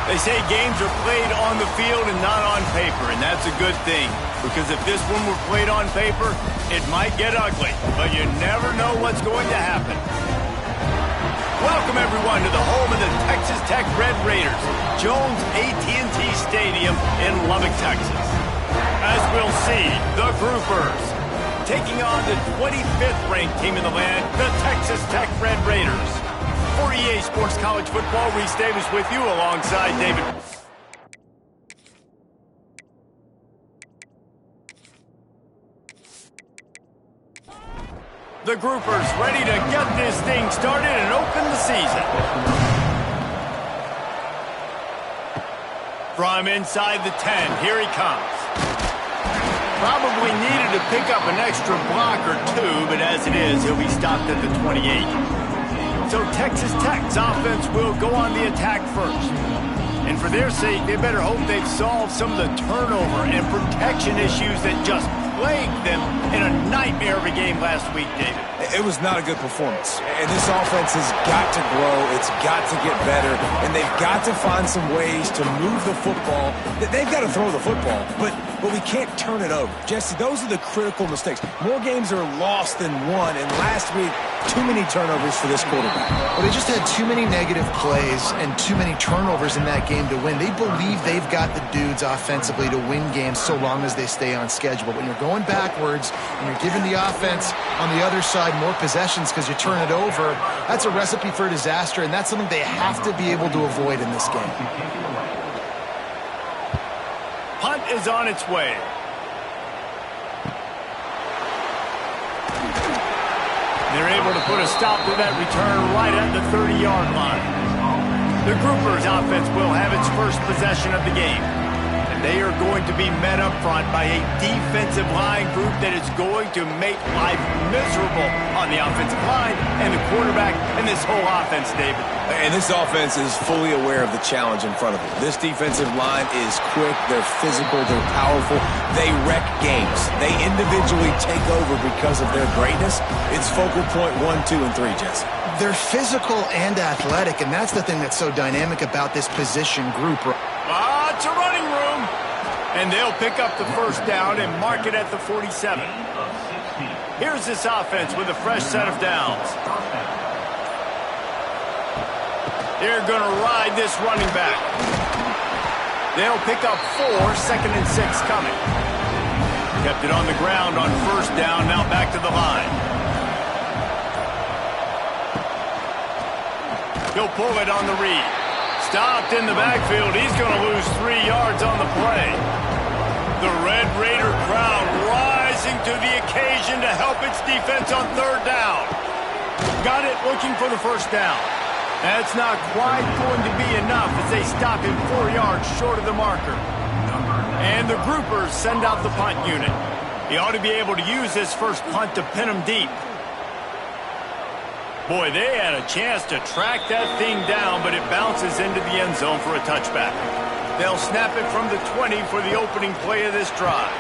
They say games are played on the field and not on paper, and that's a good thing. Because if this one were played on paper, it might get ugly. But you never know what's going to happen. Welcome, everyone, to the home of the Texas Tech Red Raiders, Jones AT&T Stadium in Lubbock, Texas. As we'll see, the Groupers taking on the 25th ranked team in the land, the Texas Tech Red Raiders. For EA Sports College Football, Reese Davis with you alongside David. The Groupers ready to get this thing started and open the season. From inside the 10, here he comes. Probably needed to pick up an extra block or two, but as it is, he'll be stopped at the 28. So Texas Tech's offense will go on the attack first. And for their sake, they better hope they've solved some of the turnover and protection issues that just plagued them in a nightmare of a game last week, David. It was not a good performance. And this offense has got to grow. It's got to get better. And they've got to find some ways to move the football. They've got to throw the football, but we can't turn it over. Jesse, those are the critical mistakes. More games are lost than won, and last week, too many turnovers for this quarterback. Well, they just had too many negative plays and too many turnovers in that game to win. They believe they've got the dudes offensively to win games so long as they stay on schedule. But when you're going backwards and you're giving the offense on the other side more possessions because you turn it over, that's a recipe for disaster, and that's something they have to be able to avoid in this game. Punt is on its way. They're able to put a stop to that return right at the 30-yard line. The Groupers offense will have its first possession of the game. And they are going to be met up front by a defensive line group that is going to make life miserable on the offensive line and the quarterback and this whole offense, David. And this offense is fully aware of the challenge in front of them. This defensive line is quick, they're physical, they're powerful, they wreck games. They individually take over because of their greatness. It's focal point 1, 2, and 3, Jesse. They're physical and athletic, and that's the thing that's so dynamic about this position group. Lots of running room. And they'll pick up the first down and mark it at the 47. Here's this offense with a fresh set of downs. They're going to ride this running back. They'll pick up 4, 2nd and 6 coming. Kept it on the ground on first down, now back to the line. He'll pull it on the read. Stopped in the backfield. He's going to lose 3 yards on the play. The Red Raider crowd rising to the occasion to help its defense on third down. Got it looking for the first down. That's not quite going to be enough as they stop him 4 yards short of the marker. And the Groupers send out the punt unit. He ought to be able to use this first punt to pin him deep. Boy, they had a chance to track that thing down, but it bounces into the end zone for a touchback. They'll snap it from the 20 for the opening play of this drive.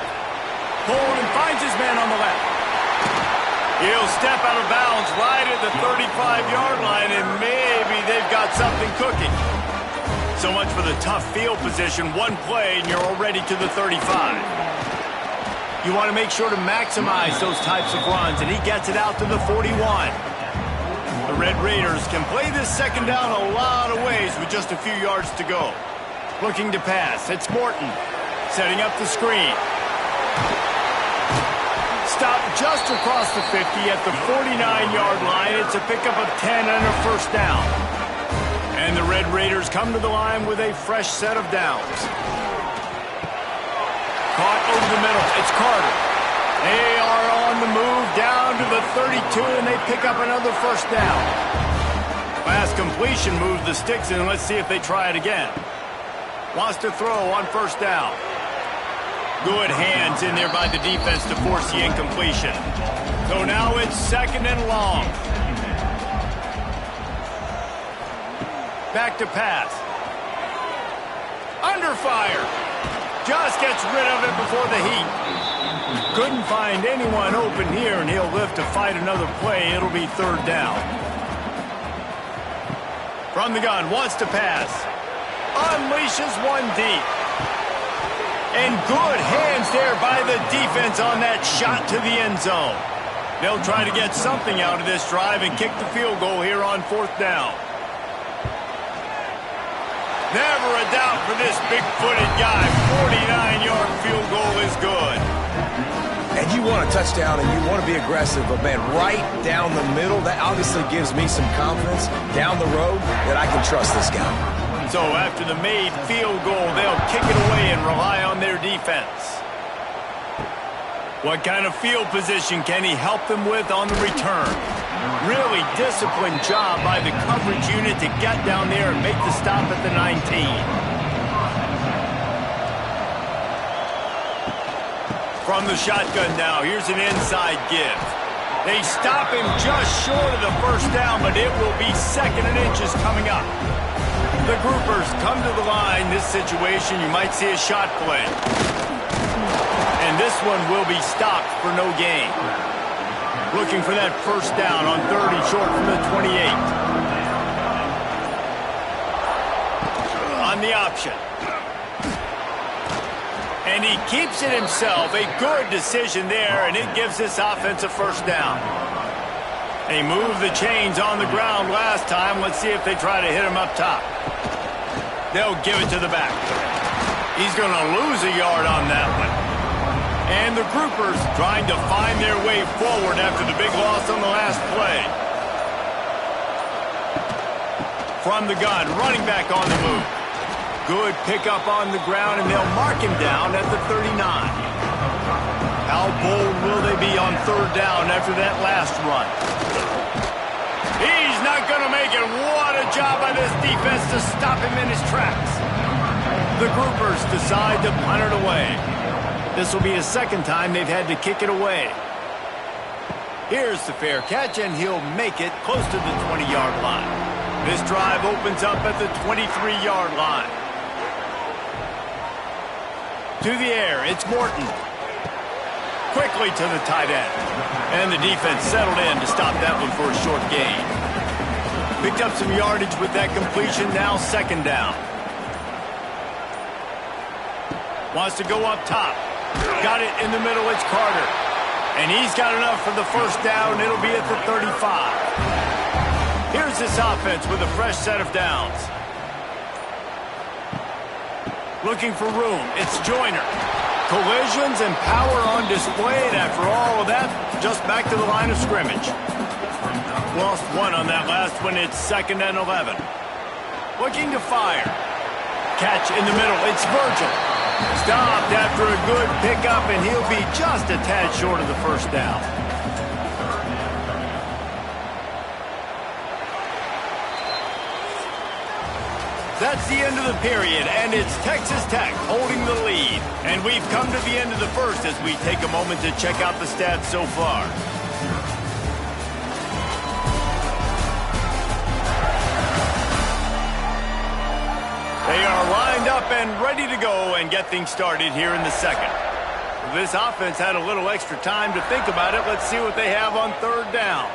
Poland finds his man on the left. He'll step out of bounds right at the 35-yard line, and maybe they've got something cooking. So much for the tough field position. One play, and you're already to the 35. You want to make sure to maximize those types of runs, and he gets it out to the 41. The Red Raiders can play this second down a lot of ways with just a few yards to go. Looking to pass. It's Morton setting up the screen. Stop just across the 50 at the 49-yard line. It's a pickup of 10 and a first down. And the Red Raiders come to the line with a fresh set of downs. Caught over the middle. It's Carter. They are on the move down to the 32, and they pick up another first down. Fast completion moves the sticks in. Let's see if they try it again. Wants to throw on first down. Good hands in there by the defense to force the incompletion. So now it's 2nd and long. Back to pass. Under fire. Just gets rid of it before the heat. Couldn't find anyone open here, and he'll live to fight another play. It'll be third down. From the gun, wants to pass. unleashes one deep. And good hands there by the defense on that shot to the end zone. They'll try to get something out of this drive and kick the field goal here on 4th down. Never a doubt for this big-footed guy. 49-yard field goal is good. And you want a touchdown and you want to be aggressive, but man, right down the middle, that obviously gives me some confidence down the road that I can trust this guy. So after the made field goal, they'll kick it away and rely on their defense. What kind of field position can he help them with on the return? Really disciplined job by the coverage unit to get down there and make the stop at the 19. From the shotgun now, here's an inside give. They stop him just short of the first down, but it will be 2nd and inches coming up. The groupers come to the line. This situation, you might see a shot play. And this one will be stopped for no gain. Looking for that first down on 3rd and short from the 28. On the option. And he keeps it himself. A good decision there, and it gives this offense a first down. They moved the chains on the ground last time. Let's see if they try to hit him up top. They'll give it to the back. He's going to lose a yard on that one. And the groupers trying to find their way forward after the big loss on the last play. From the gun, running back on the move. Good pickup on the ground, and they'll mark him down at the 39. How bold will they be on 3rd down after that last run? He's not going to make it. What a job by this defense to stop him in his tracks. The groupers decide to punt it away. This will be the 2nd time they've had to kick it away. Here's the fair catch, and he'll make it close to the 20-yard line. This drive opens up at the 23-yard line. To the air, it's Morton. Quickly to the tight end. And the defense settled in to stop that one for a short gain. Picked up some yardage with that completion, now 2nd down. Wants to go up top. Got it in the middle, it's Carter. And he's got enough for the first down. It'll be at the 35. Here's this offense with a fresh set of downs. Looking for room, it's Joyner. Collisions and power on display, and after all of that, just back to the line of scrimmage. Lost one on that last one, it's 2nd and 11. Looking to fire. Catch in the middle, it's Virgil. Stopped after a good pickup, and he'll be just a tad short of the first down. That's the end of the period, and it's Texas Tech holding the lead. And we've come to the end of the first as we take a moment to check out the stats so far. They are lined up and ready to go and get things started here in the 2nd. This offense had a little extra time to think about it. Let's see what they have on 3rd down.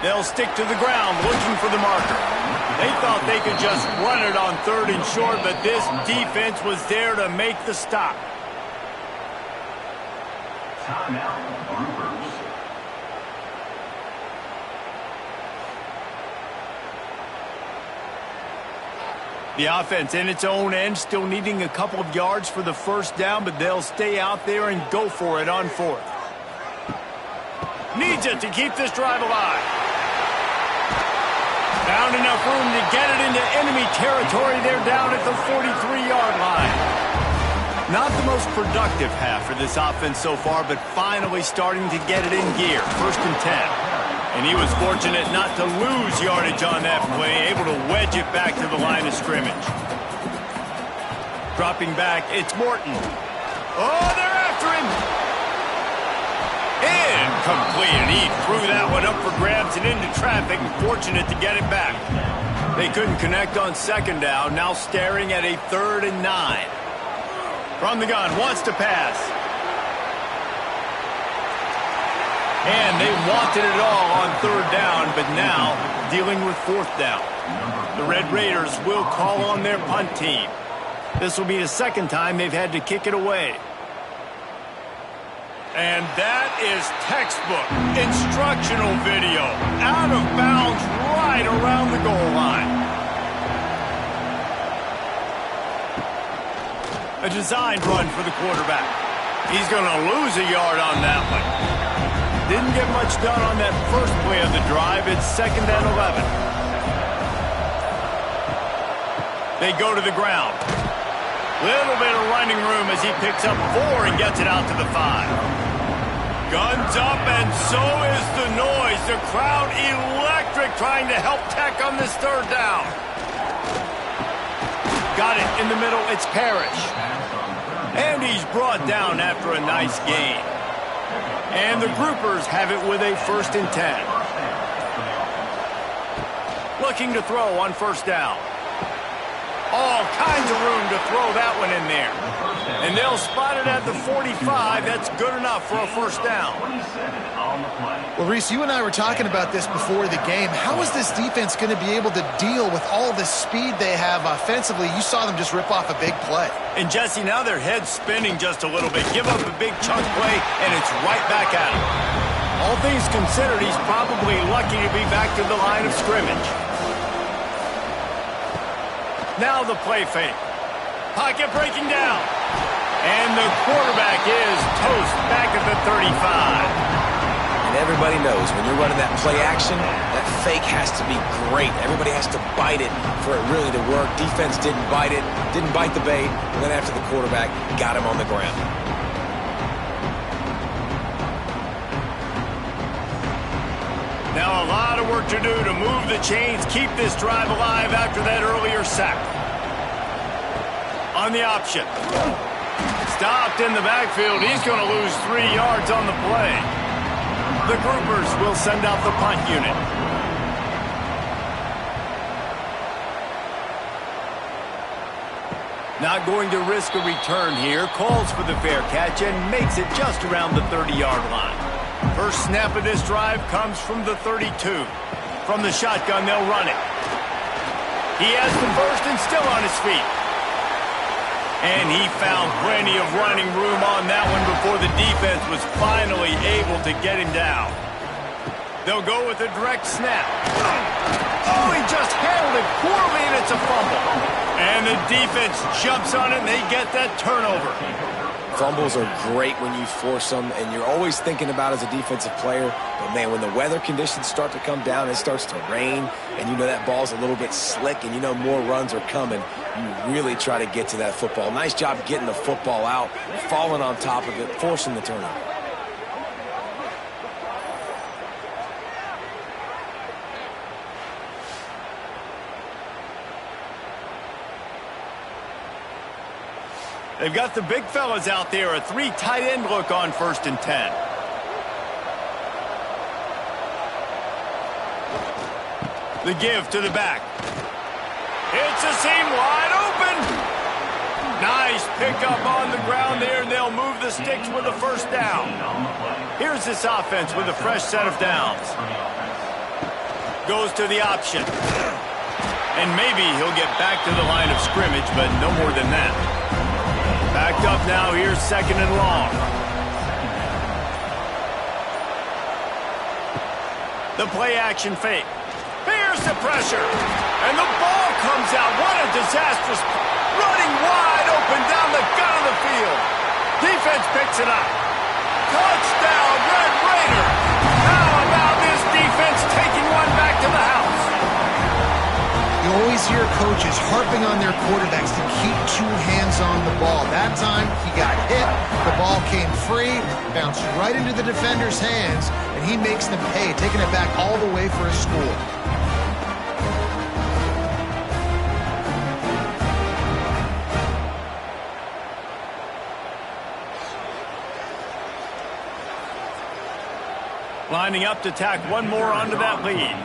They'll stick to the ground looking for the marker. They thought they could just run it on 3rd and short, but this defense was there to make the stop. Timeout, groupers. The offense in its own end, still needing a couple of yards for the first down, but they'll stay out there and go for it on 4th. Needs it to keep this drive alive. Found enough room to get it into enemy territory. They're down at the 43-yard line. Not the most productive half for this offense so far, but finally starting to get it in gear. 1st and 10. And he was fortunate not to lose yardage on that play, able to wedge it back to the line of scrimmage. Dropping back, it's Morton. Oh, they're after him. Incomplete, and he threw that one up for grabs and into traffic, and fortunate to get it back. They couldn't connect on 2nd down, now staring at a 3rd and 9. From the gun, wants to pass. And they wanted it all on 3rd down, but now dealing with fourth down. The Red Raiders will call on their punt team. This will be the second time they've had to kick it away. And that is textbook instructional video. Out of bounds right around the goal line. A designed run for the quarterback. He's going to lose a yard on that one. Didn't get much done on that first play of the drive. It's 2nd and 11. They go to the ground. Little bit of running room as he picks up 4 and gets it out to the 5. Guns up, and so is the noise. The crowd electric trying to help Tech on this 3rd down. Got it in the middle. It's Parrish. And he's brought down after a nice gain. And the Groupers have it with a 1st and 10. Looking to throw on 1st down. All kinds of room to throw that one in there. And they'll spot it at the 45. That's good enough for a 1st down. Well, Reese, you and I were talking about this before the game. How is this defense going to be able to deal with all the speed they have offensively? You saw them just rip off a big play. And, Jesse, now their head's spinning just a little bit. Give up a big chunk play, and it's right back at him. All things considered, he's probably lucky to be back to the line of scrimmage. Now the play fake. Pocket breaking down. And the quarterback is toast back at the 35. And everybody knows when you're running that play action, that fake has to be great. Everybody has to bite it for it really to work. Defense didn't bite it, didn't bite the bait, went after the quarterback, got him on the ground. Now a lot of work to do to move the chains, keep this drive alive after that earlier sack. On the option. Stopped in the backfield. He's going to lose 3 yards on the play. The Groupers will send out the punt unit. Not going to risk a return here. Calls for the fair catch and makes it just around the 30-yard line. First snap of this drive comes from the 32. From the shotgun, they'll run it. He has the first and still on his feet. And he found plenty of running room on that one before the defense was finally able to get him down. They'll go with a direct snap. Oh, he just handled it poorly, and it's a fumble. And the defense jumps on it, and they get that turnover. Fumbles are great when you force them, and you're always thinking about as a defensive player, but man, when the weather conditions start to come down, it starts to rain, and you know that ball's a little bit slick, and you know more runs are coming, you really try to get to that football. Nice job getting the football out, falling on top of it, forcing the turnover. They've got the big fellas out there, a 3 tight end look on 1st and 10. The give to the back. It's a seam wide open. Nice pickup on the ground there, and they'll move the sticks with a 1st down. Here's this offense with a fresh set of downs. Goes to the option. And maybe he'll get back to the line of scrimmage, but no more than that. Backed up now, here's 2nd and long. The play action fake. Here's the pressure. And the ball comes out. What a disastrous running wide open down the gut of the field. Defense picks it up. Touchdown, Red Raider. How about this defense taking one back to the house? You always hear coaches harping on their quarterbacks to keep 2 hands on the ball. That time, he got hit, the ball came free, bounced right into the defender's hands, and he makes them pay, taking it back all the way for a score. Lining up to tack one more onto that lead.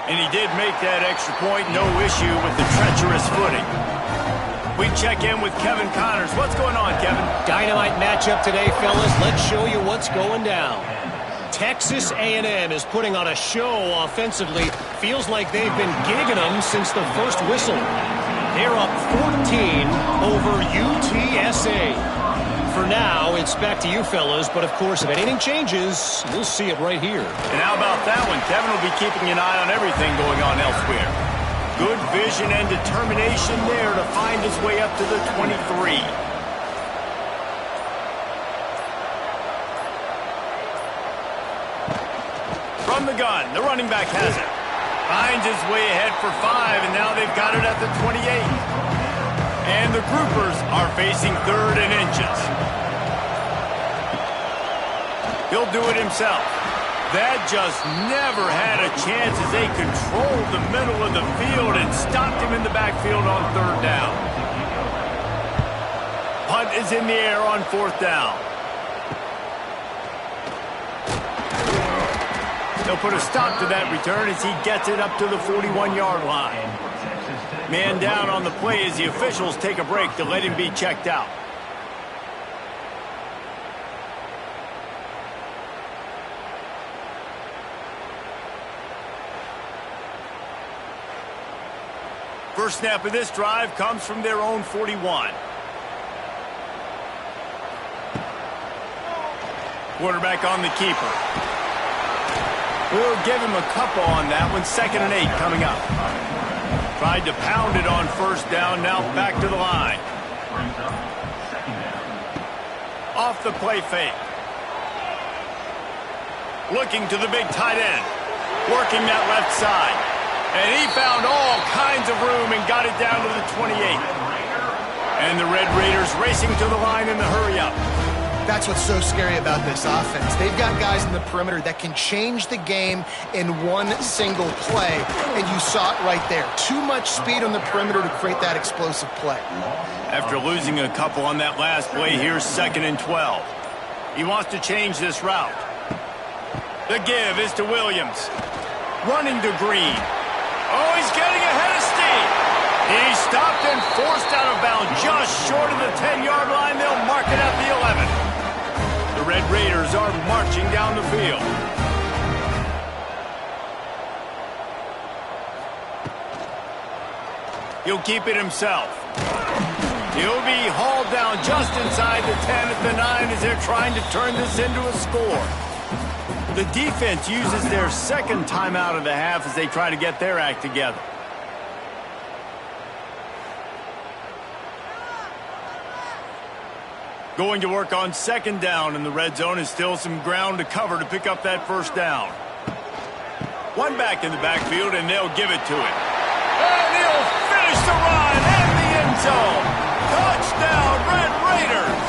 And he did make that extra point. No issue with the treacherous footing. We check in with Kevin Connors. What's going on, Kevin? Dynamite matchup today, fellas. Let's show you what's going down. Texas A&M is putting on a show offensively. Feels like they've been gigging them since the first whistle. They're up 14 over UTSA. For now, it's back to you fellas, but of course, if anything changes, we'll see it right here. And how about that one? Kevin will be keeping an eye on everything going on elsewhere. Good vision and determination there to find his way up to the 23. From the gun, the running back has it. Finds his way ahead for 5, and now they've got it at the 28. And the groupers are facing 3rd and inches. He'll do it himself. That just never had a chance as they controlled the middle of the field and stopped him in the backfield on 3rd down. Punt is in the air on 4th down. They'll put a stop to that return as he gets it up to the 41-yard line. Man down on the play as the officials take a break to let him be checked out. First snap of this drive comes from their own 41. Quarterback on the keeper. We'll give him a couple on that one. 2nd and 8 coming up. Tried to pound it on 1st down. Now back to the line. Off the play fake. Looking to the big tight end. Working that left side. And he found all kinds of room and got it down to the 28. And the Red Raiders racing to the line in the hurry-up. That's what's so scary about this offense. They've got guys in the perimeter that can change the game in one single play, and you saw it right there. Too much speed on the perimeter to create that explosive play. After losing a couple on that last play, here's 2nd and 12. He wants to change this route. The give is to Williams. Running to Green. Oh, he's getting ahead of steam. He's stopped and forced out of bounds just short of the 10-yard line. They'll mark it at the 11. The Red Raiders are marching down the field. He'll keep it himself. He'll be hauled down just inside the 10 at the 9 as they're trying to turn this into a score. The defense uses their 2nd timeout of the half as they try to get their act together. Going to work on 2nd down, and the red zone is still some ground to cover to pick up that 1st down. One back in the backfield, and they'll give it to him. And he'll finish the run in the end zone. Touchdown, Red Raiders!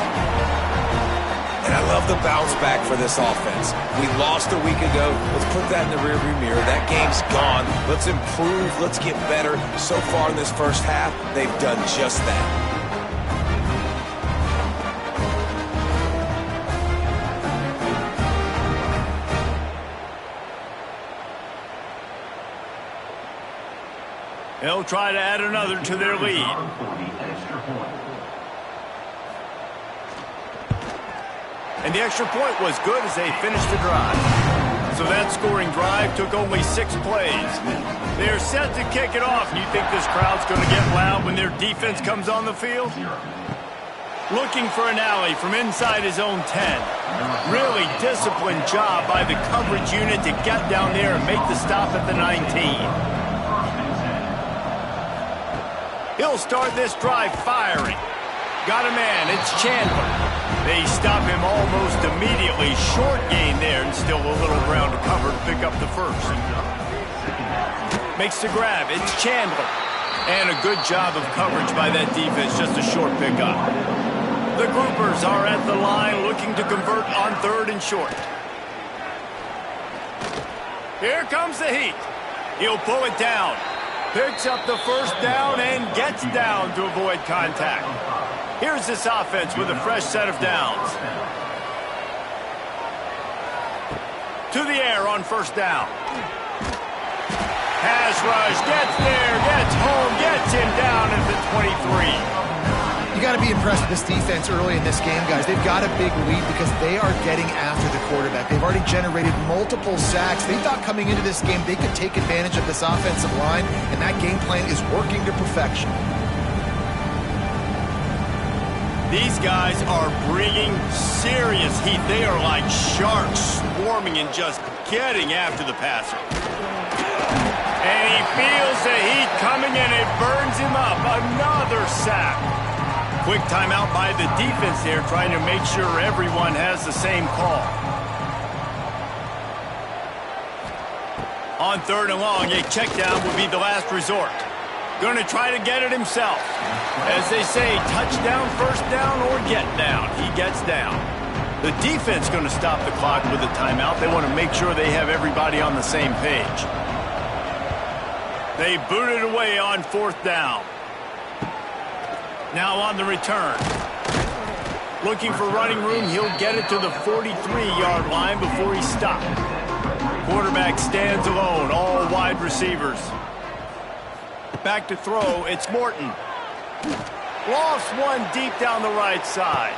And I love the bounce back for this offense. We lost a week ago. Let's put that in the rearview mirror. That game's gone. Let's improve. Let's get better. So far in this first half, they've done just that. They'll try to add another to their lead. And the extra point was good as they finished the drive. So that scoring drive took only 6 plays. They're set to kick it off. You think this crowd's going to get loud when their defense comes on the field? Looking for an alley from inside his own 10. Really disciplined job by the coverage unit to get down there and make the stop at the 19. He'll start this drive firing. Got a man, it's Chandler. They stop him almost immediately. Short gain there, and still a little ground to cover to pick up the 1st. Makes the grab, it's Chandler. And a good job of coverage by that defense, just a short pickup. The groupers are at the line looking to convert on 3rd and short. Here comes the heat. He'll pull it down. Picks up the 1st down and gets down to avoid contact. Here's this offense with a fresh set of downs. To the air on 1st down. Pass rush, gets there, gets home, gets him down at the 23. You got to be impressed with this defense early in this game, guys. They've got a big lead because they are getting after the quarterback. They've already generated multiple sacks. They thought coming into this game they could take advantage of this offensive line, and that game plan is working to perfection. These guys are bringing serious heat. They are like sharks swarming and just getting after the passer. And he feels the heat coming and it burns him up. Another sack. Quick timeout by the defense there, trying to make sure everyone has the same call. On 3rd and long, a check down would be the last resort. Going to try to get it himself. As they say, touchdown, first down, or get down. He gets down. The defense going to stop the clock with a timeout. They want to make sure they have everybody on the same page. They boot it away on 4th down. Now on the return. Looking for running room. He'll get it to the 43-yard line before he's stopped. Quarterback stands alone, all wide receivers. Back to throw, it's Morton. Lofts one deep down the right side.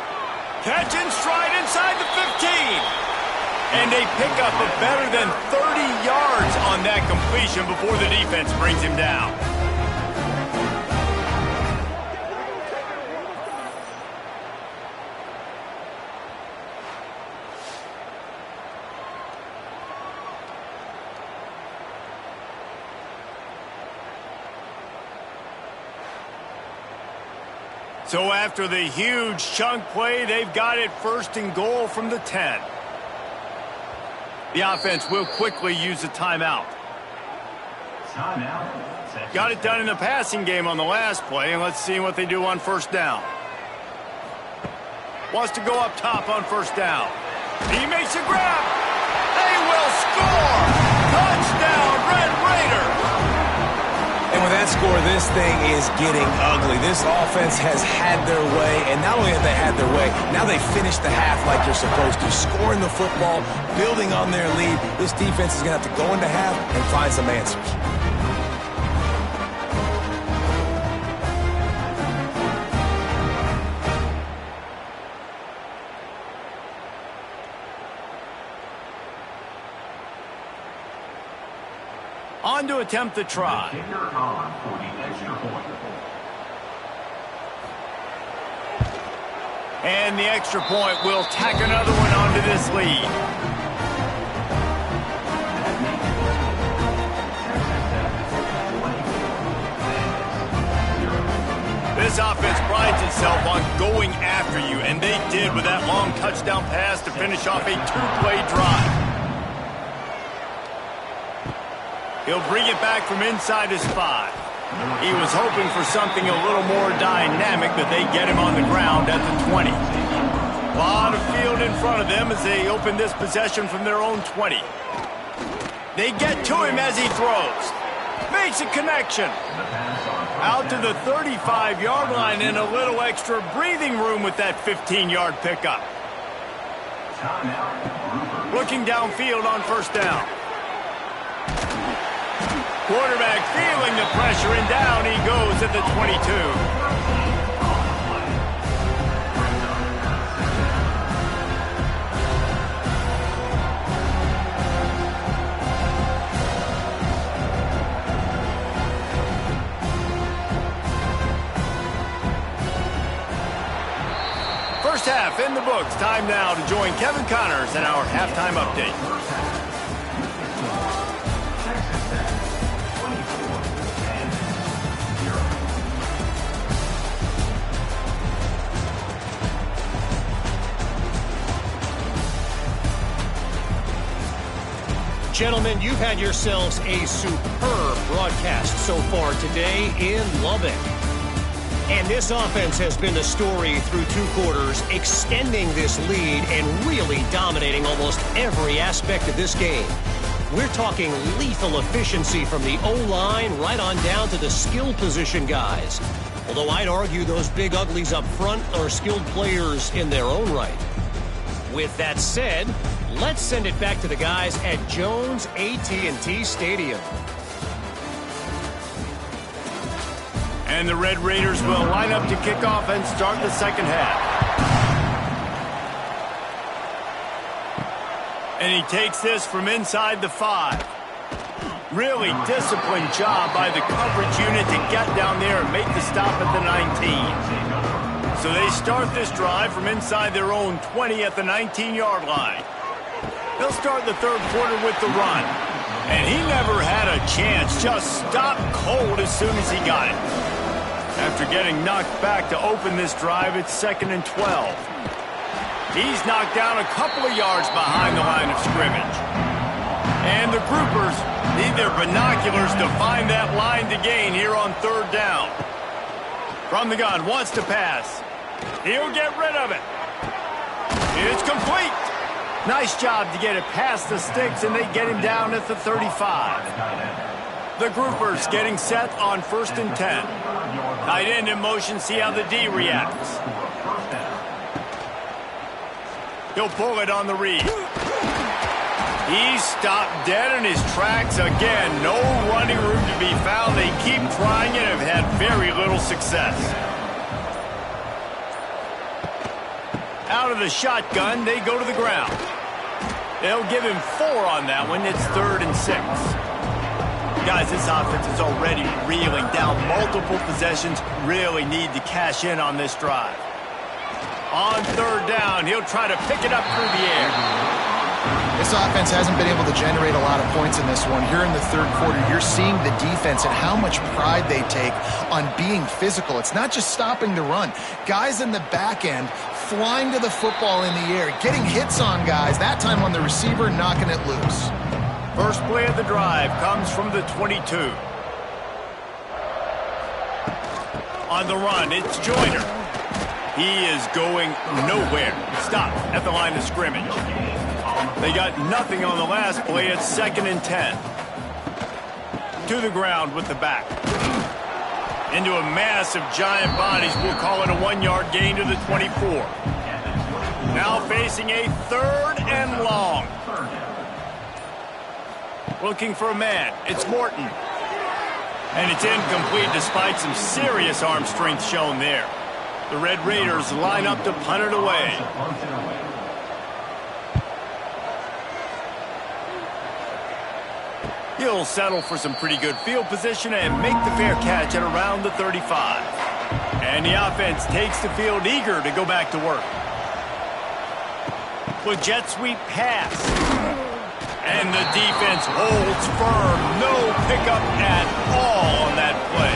Catch and stride inside the 15. And they pick up a better than 30 yards on that completion before the defense brings him down. So after the huge chunk play, they've got it 1st and goal from the 10. The offense will quickly use a timeout. Got it done in the passing game on the last play, and let's see what they do on 1st down. Wants to go up top on 1st down. He makes a grab. They will score! Touchdown, Red Raiders! And with that score, this thing is getting ugly. This offense has had their way, and not only have they had their way, now they finished the half like they're supposed to, scoring the football, building on their lead. This defense is going to have to go into half and find some answers. On to attempt the try. And the extra point will tack another one onto this lead. This offense prides itself on going after you, and they did with that long touchdown pass to finish off a 2-play drive. He'll bring it back from inside his 5. He was hoping for something a little more dynamic, but they get him on the ground at the 20. A lot of field in front of them as they open this possession from their own 20. They get to him as he throws. Makes a connection. Out to the 35-yard line and a little extra breathing room with that 15-yard pickup. Looking downfield on 1st down. Quarterback feeling the pressure, and down he goes at the 22. First half in the books. Time now to join Kevin Connors in our halftime update. Gentlemen, you've had yourselves a superb broadcast so far today in Lubbock. And this offense has been the story through 2 quarters, extending this lead and really dominating almost every aspect of this game. We're talking lethal efficiency from the O-line right on down to the skill position guys. Although I'd argue those big uglies up front are skilled players in their own right. With that said, let's send it back to the guys at Jones AT&T Stadium. And the Red Raiders will line up to kick off and start the second half. And he takes this from inside the 5. Really disciplined job by the coverage unit to get down there and make the stop at the 19. So they start this drive from inside their own 20 at the 19-yard line. They'll start the third quarter with the run. And he never had a chance, just stopped cold as soon as he got it. After getting knocked back to open this drive, it's 2nd and 12. He's knocked down a couple of yards behind the line of scrimmage. And the groupers need their binoculars to find that line to gain here on third down. From the gun, wants to pass. He'll get rid of it. It's complete. Nice job to get it past the sticks, and they get him down at the 35. The groupers getting set on 1st and 10. Tight end in motion, see how the D reacts. He'll pull it on the read. He's stopped dead in his tracks again. No running room to be found. They keep trying it and have had very little success. Out of the shotgun, they go to the ground. They'll give him 4 on that one. It's 3rd and 6. Guys, this offense is already reeling down multiple possessions. Really need to cash in on this drive. On third down, he'll try to pick it up through the air. This offense hasn't been able to generate a lot of points in this one. Here in the third quarter, you're seeing the defense and how much pride they take on being physical. It's not just stopping the run. Guys in the back end flying to the football in the air, getting hits on guys, that time on the receiver, knocking it loose. First play of the drive comes from the 22. On the run, it's Joyner. He is going nowhere. Stop at the line of scrimmage. They got nothing on the last play. It's 2nd and 10. To the ground with the back. Into a mass of giant bodies. We'll call it a 1-yard gain to the 24. Now facing a 3rd and long. Looking for a man. It's Morton. And it's incomplete despite some serious arm strength shown there. The Red Raiders line up to punt it away. He'll settle for some pretty good field position and make the fair catch at around the 35. And the offense takes the field eager to go back to work. With jet sweep pass. And the defense holds firm. No pickup at all on that play.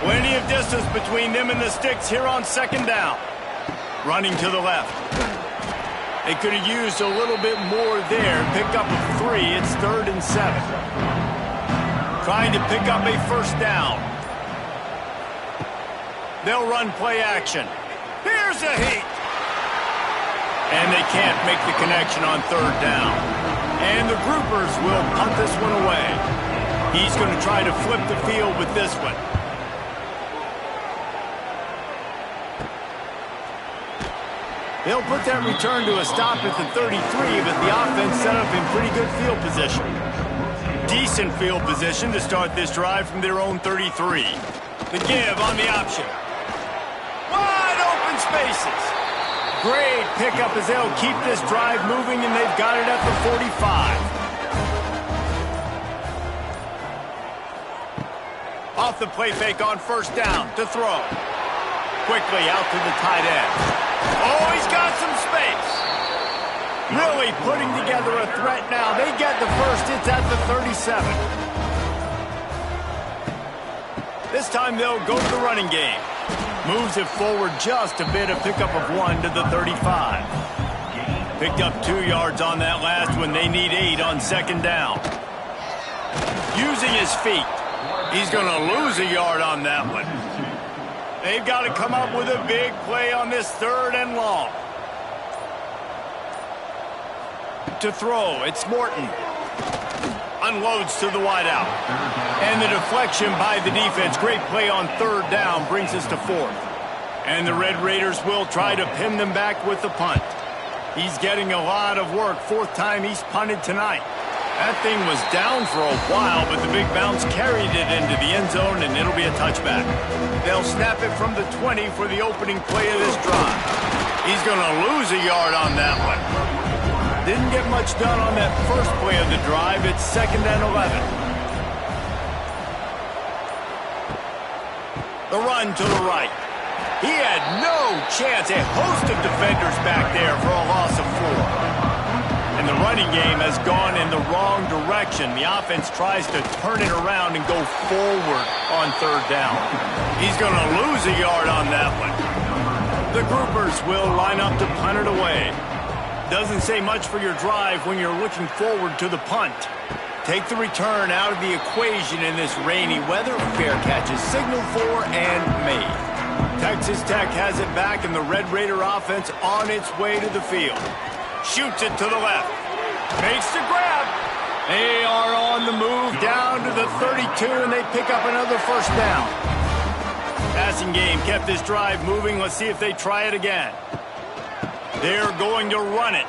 Plenty of distance between them and the sticks here on 2nd down. Running to the left. They could have used a little bit more there. Pick up a 3. It's 3rd and 7. Trying to pick up a 1st down. They'll run play action. Here's a heat. And they can't make the connection on 3rd down. And the groupers will punt this one away. He's going to try to flip the field with this one. They'll put that return to a stop at the 33, but the offense set up in pretty good field position. Decent field position to start this drive from their own 33. The give on the option. Wide open spaces. Great pickup as they'll keep this drive moving, and they've got it at the 45. Off the play fake on 1st down to throw. Quickly out to the tight end. Oh, he's got some space. Really putting together a threat now. They get the 1st. It's at the 37. This time they'll go to the running game. Moves it forward just a bit. A pickup of 1 to the 35. Picked up 2 yards on that last one. They need 8 on 2nd down. Using his feet. He's going to lose a yard on that one. They've got to come up with a big play on this 3rd and long. To throw, it's Morton. Unloads to the wideout. And the deflection by the defense. Great play on 3rd down brings us to 4th. And the Red Raiders will try to pin them back with the punt. He's getting a lot of work. 4th time he's punted tonight. That thing was down for a while, but the big bounce carried it into the end zone, and it'll be a touchback. They'll snap it from the 20 for the opening play of this drive. He's going to lose a yard on that one. Didn't get much done on that first play of the drive. It's 2nd and 11. The run to the right. He had no chance. A host of defenders back there for a loss of 4. And the running game has gone in the wrong direction. The offense tries to turn it around and go forward on 3rd down. He's going to lose a yard on that one. The groupers will line up to punt it away. Doesn't say much for your drive when you're looking forward to the punt. Take the return out of the equation in this rainy weather. Fair catch is signaled for and made. Texas Tech has it back, and the Red Raider offense on its way to the field. Shoots it to the left. Makes the grab. They are on the move down to the 32, and they pick up another 1st down. Passing game kept this drive moving. Let's see if they try it again. They're going to run it.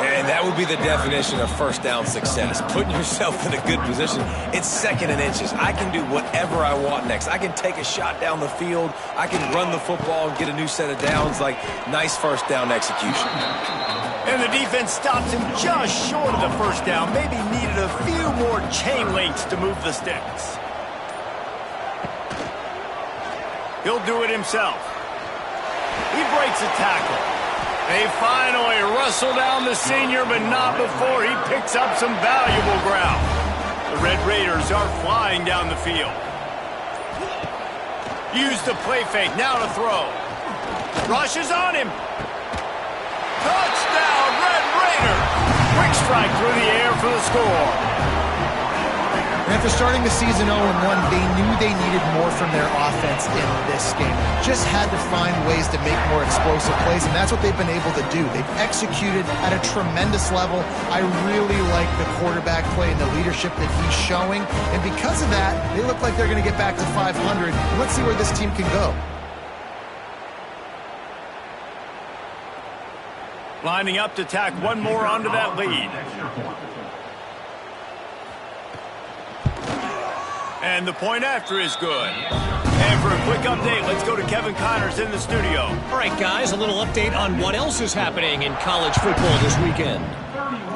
And that would be the definition of 1st down success. Putting yourself in a good position. It's 2nd and inches. I can do whatever I want next. I can take a shot down the field. I can run the football and get a new set of downs. Like, nice 1st down execution. And the defense stops him just short of the 1st down. Maybe needed a few more chain links to move the sticks. He'll do it himself. He breaks a tackle. They finally wrestle down the senior, but not before he picks up some valuable ground. The Red Raiders are flying down the field. Use the play fake, now to throw. Rushes on him. Touchdown, Red Raiders! Quick strike through the air for the score. And after starting the season 0-1, they knew they needed more from their offense in this game. Just had to find ways to make more explosive plays, and that's what they've been able to do. They've executed at a tremendous level. I really like the quarterback play and the leadership that he's showing. And because of that, they look like they're going to get back to 500. And let's see where this team can go. Lining up to tack one more onto that lead. And the point after is good. And for a quick update, let's go to Kevin Connors in the studio. All right, guys, a little update on what else is happening in college football this weekend.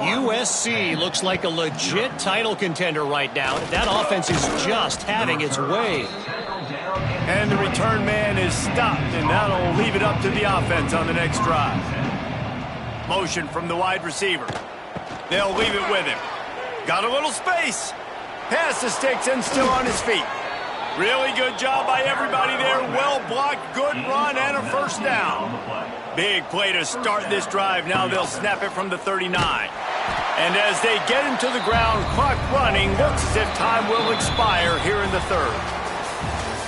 USC looks like a legit title contender right now. That offense is just having its way. And the return man is stopped, and that'll leave it up to the offense on the next drive. Motion from the wide receiver. They'll leave it with him. Got a little space. Pass the sticks and still on his feet. Really good job by everybody there. Well blocked, good run, and a 1st down. Big play to start this drive. Now they'll snap it from the 39. And as they get him to the ground, clock running, looks as if time will expire here in the 3rd.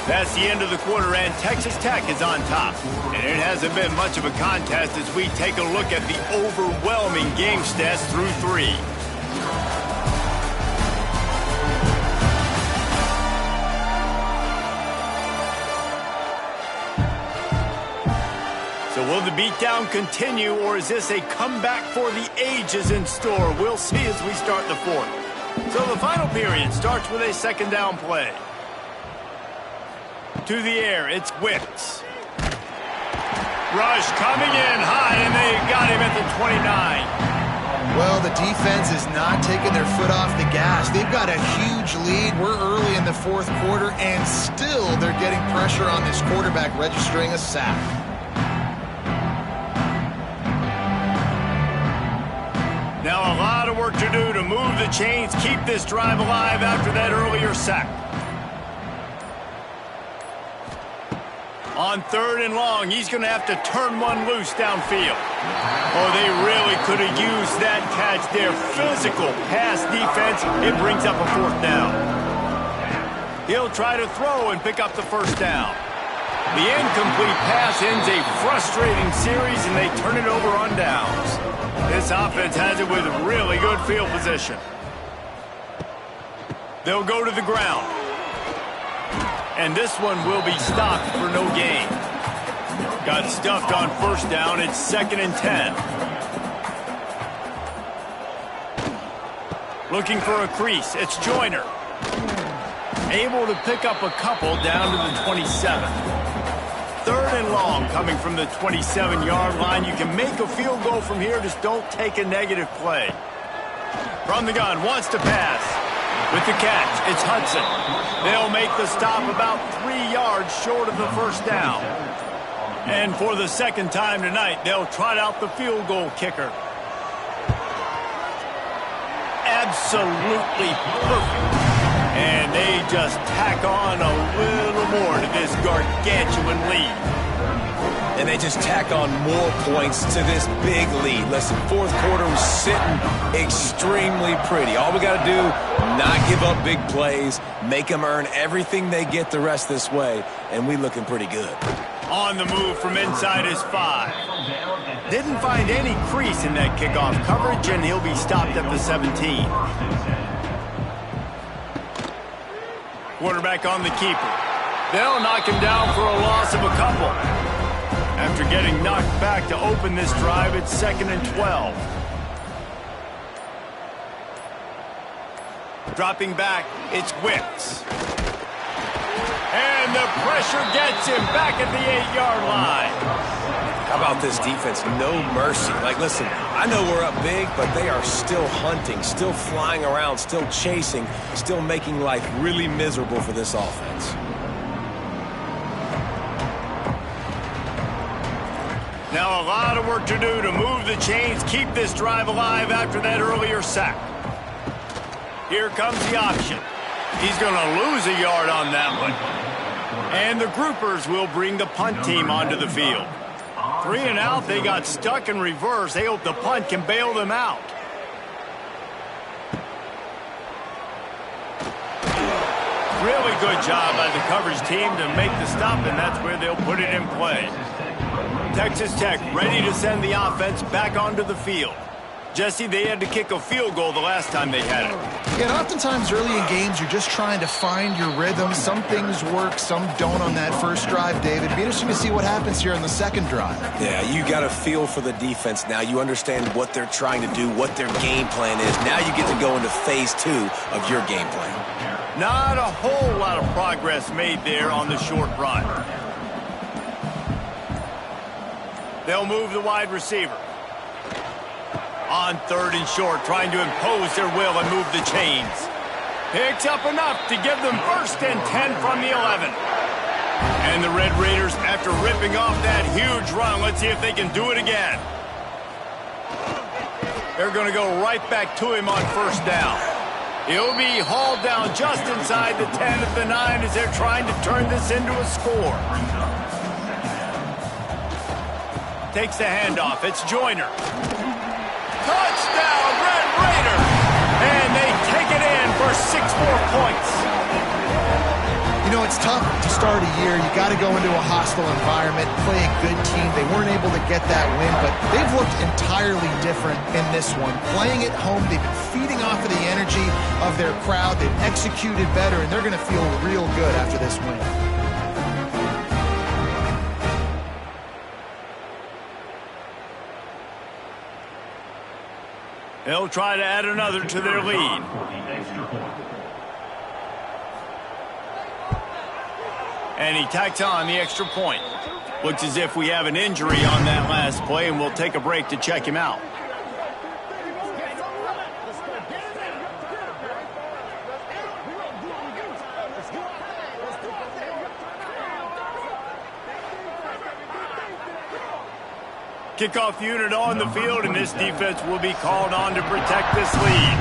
That's the end of the quarter, and Texas Tech is on top. And it hasn't been much of a contest as we take a look at the overwhelming game stats through 3. So will the beatdown continue, or is this a comeback for the ages in store? We'll see as we start the 4th. So the final period starts with a 2nd down play. To the air, it's Wicks. Rush coming in high, and they got him at the 29. Well, the defense is not taking their foot off the gas. They've got a huge lead. We're early in the 4th quarter, and still they're getting pressure on this quarterback, registering a sack. Now a lot of work to do to move the chains, keep this drive alive after that earlier sack. On 3rd and long, he's going to have to turn one loose downfield. Oh, they really could have used that catch there. Physical pass defense. It brings up a 4th down. He'll try to throw and pick up the 1st down. The incomplete pass ends a frustrating series, and they turn it over on downs. This offense has it with really good field position. They'll go to the ground. And this one will be stopped for no gain. Got stuffed on 1st down. It's 2nd and 10. Looking for a crease. It's Joyner. Able to pick up a couple down to the 27. 3rd and long coming from the 27-yard line. You can make a field goal from here. Just don't take a negative play. From the gun, wants to pass. With the catch, it's Hudson. They'll make the stop about 3 yards short of the first down. And for the second time tonight, they'll trot out the field goal kicker. Absolutely perfect. And they just tack on a little more to this gargantuan lead. And they just tack on more points to this big lead. Listen, 4th quarter was sitting extremely pretty. All we got to do, not give up big plays, make them earn everything they get the rest this way, and we looking pretty good. On the move from inside his 5. Didn't find any crease in that kickoff coverage, and he'll be stopped at the 17. Quarterback on the keeper. They'll knock him down for a loss of a couple. After getting knocked back to open this drive, it's 2nd and 12. Dropping back, it's Wicks. And the pressure gets him back at the 8-yard line. How about this defense? No mercy. Like, listen, I know we're up big, but they are still hunting, still flying around, still chasing, still making life really miserable for this offense. Now a lot of work to do to move the chains, keep this drive alive after that earlier sack. Here comes the option. He's going to lose a yard on that one. And the groupers will bring the punt team onto the field. 3 and out, they got stuck in reverse. They hope the punt can bail them out. Really good job by the coverage team to make the stop, and that's where they'll put it in play. Texas Tech ready to send the offense back onto the field. Jesse, they had to kick a field goal the last time they had it. Yeah, and oftentimes early in games, you're just trying to find your rhythm. Some things work, some don't on that first drive, David. It'd be interesting to see what happens here on the second drive. Yeah, you got a feel for the defense now. You understand what they're trying to do, what their game plan is. Now you get to go into phase 2 of your game plan. Not a whole lot of progress made there on the short run. They'll move the wide receiver. On 3rd and short, trying to impose their will and move the chains. Picks up enough to give them 1st and 10 from the 11. And the Red Raiders, after ripping off that huge run, let's see if they can do it again. They're going to go right back to him on 1st down. He'll be hauled down just inside the 10 at the 9 as they're trying to turn this into a score. Takes the handoff. It's Joyner. Touchdown, Red Raiders! And they take it in for 6 more points. You know, it's tough to start a year. You got to go into a hostile environment, play a good team. They weren't able to get that win, but they've looked entirely different in this one. Playing at home, they've been feeding off of the energy of their crowd. They've executed better, and they're going to feel real good after this win. They'll try to add another to their lead. And he tacks on the extra point. Looks as if we have an injury on that last play, and we'll take a break to check him out. Kickoff unit on the field, and this defense will be called on to protect this lead.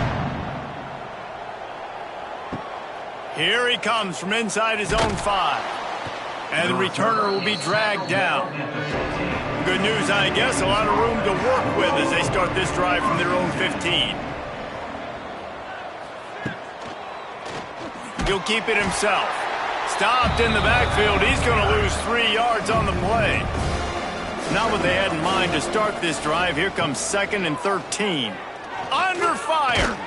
Here he comes from inside his own 5. And the returner will be dragged down. Good news, I guess, a lot of room to work with as they start this drive from their own 15. He'll keep it himself. Stopped in the backfield. He's going to lose 3 yards on the play. Not what they had in mind to start this drive. Here comes 2nd and 13. Under fire.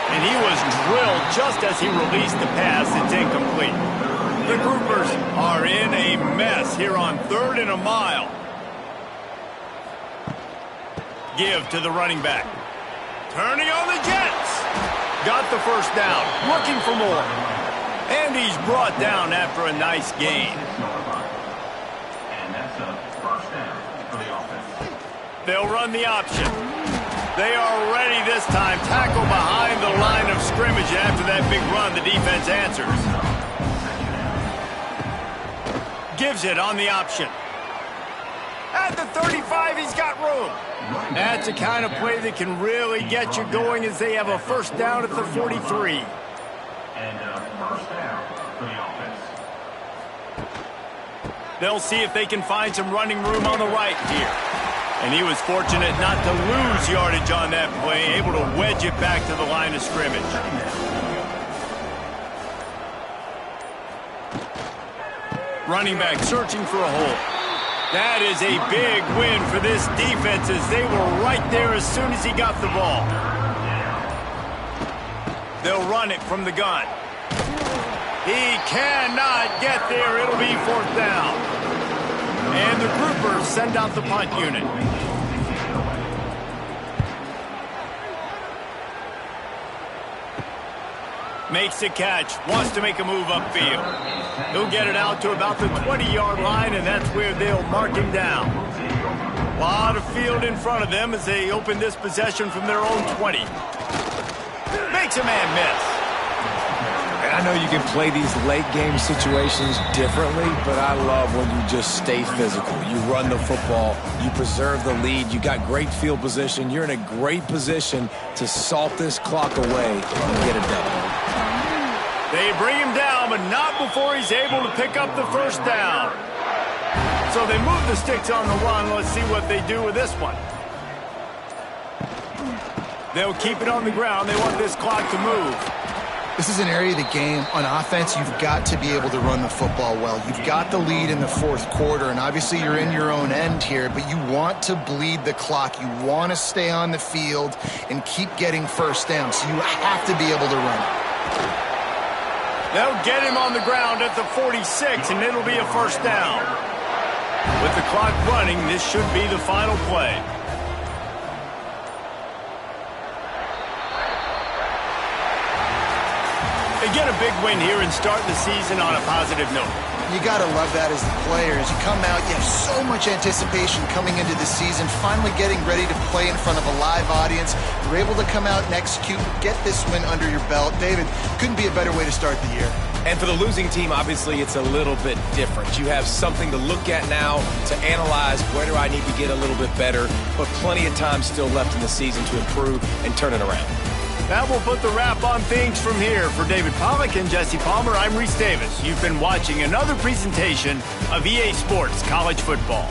And he was drilled just as he released the pass. It's incomplete. The groupers are in a mess here on 3rd and a mile. Give to the running back. Turning on the Jets. Got the first down, looking for more. And he's brought down after a nice gain. And that's a first down for the offense. They'll run the option. They are ready this time. Tackle behind the line of scrimmage. After that big run, the defense answers. Gives it on the option. At the 35, he's got room. That's the kind of play that can really get you going as they have a first down at the 43. And first down for the offense. They'll see if they can find some running room on the right here. And he was fortunate not to lose yardage on that play, able to wedge it back to the line of scrimmage. Running back searching for a hole. That is a big win for this defense as they were right there as soon as he got the ball. They'll run it from the gun. He cannot get there. It'll be fourth down. And the groupers send out the punt unit. Makes the catch, wants to make a move upfield. He'll get it out to about the 20-yard line, and that's where they'll mark him down. A lot of field in front of them as they open this possession from their own 20. Makes a man miss. And I know you can play these late game situations differently, but I love when you just stay physical. You run the football, you preserve the lead, you got great field position, you're in a great position to salt this clock away and get a W. They bring him down, but not before he's able to pick up the first down. So they move the sticks on the run. Let's see what they do with this one. They'll keep it on the ground. They want this clock to move. This is an area of the game. On offense, you've got to be able to run the football well. You've got the lead in the fourth quarter, and obviously you're in your own end here, but you want to bleed the clock. You want to stay on the field and keep getting first down, so you have to be able to run it. They'll get him on the ground at the 46, and it'll be a first down. With the clock running, this should be the final play. They get a big win here and start the season on a positive note. You got to love that as the players. You come out, you have so much anticipation coming into the season, finally getting ready to play in front of a live audience. You're able to come out and execute, get this win under your belt. David, couldn't be a better way to start the year. And for the losing team, obviously, it's a little bit different. You have something to look at now, to analyze where do I need to get a little bit better, but plenty of time still left in the season to improve and turn it around. That will put the wrap on things from here. For David Pollack and Jesse Palmer, I'm Reese Davis. You've been watching another presentation of EA Sports College Football.